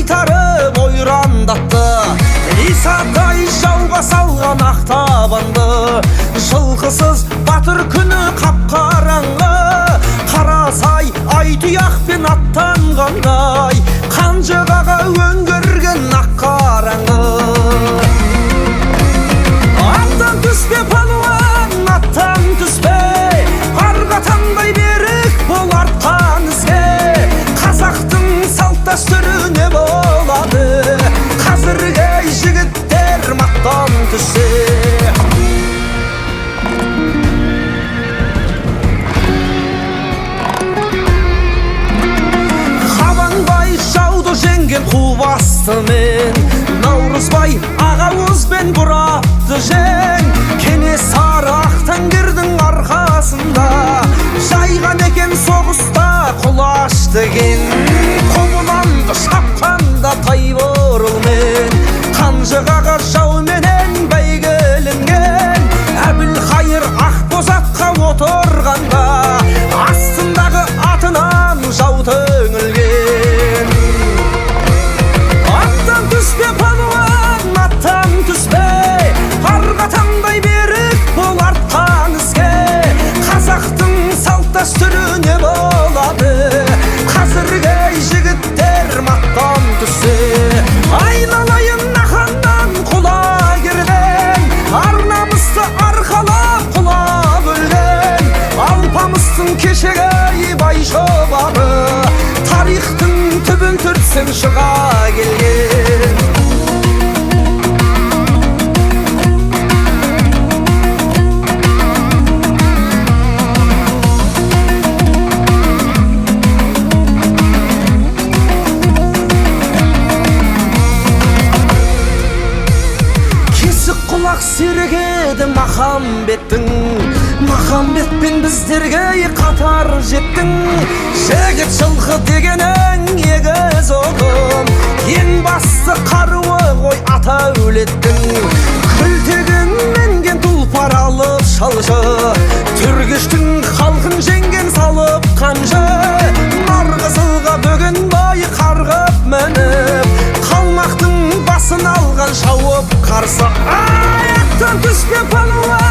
қайтарып ойрандатты. Исатай жауға салған ақтабанды, жылқысыз батыр күні қап-қараңғы. Қарасай ай тұяқпен аттанғандай, қанжығаға өңгерген ақ қараңғы. Аттан түспе палуан, аттан түспе, арға таңдай берік бол артқан ізге. Қазақтың салт дәстүрі не болады, қазіргі жігіттер мақтан түссе. Қабанбай жауды жеңген қу бастымен, Наурызбай ағауызбен бұрапты жең. Кенесары ақтаңгердің арқасында жайған екен соғыста құлаш деген. Қобыланды шапқанда Тайбұрылмен, қанжығаға жауменен бәйгеленген. Әбілқайыр Ақбозатқа отырғанда астындағы атынан жау төңілген. Аттан түспе палуан, аттан түспе, арға таңдай берік бол артқан ізге. Қазақтың салт дәстүрі не болады, қазіргі жігіттер мақтан түссе. Айналайын наханнан құлагерден, ар намысты арқалап құлап өлген. Алпамыстың кешегі бай шобағы, тарихтың түбін түртсең шыға келген. Құлақ сергеді Махамбеттің, Махамбетпен біздерге қатар жеттің. Жігіт жылқы дегенің егіз ұғым, ең басты қаруы ғой ата өлеттің. Күлтеген менген тұлпар алып шалжы, түргіштің халқын жеңген салып қанжы. Марғызылға бөгенбай қарғып мініп, қалмақтың басын алған шауып қарсы. Аяқтан түспе палуан,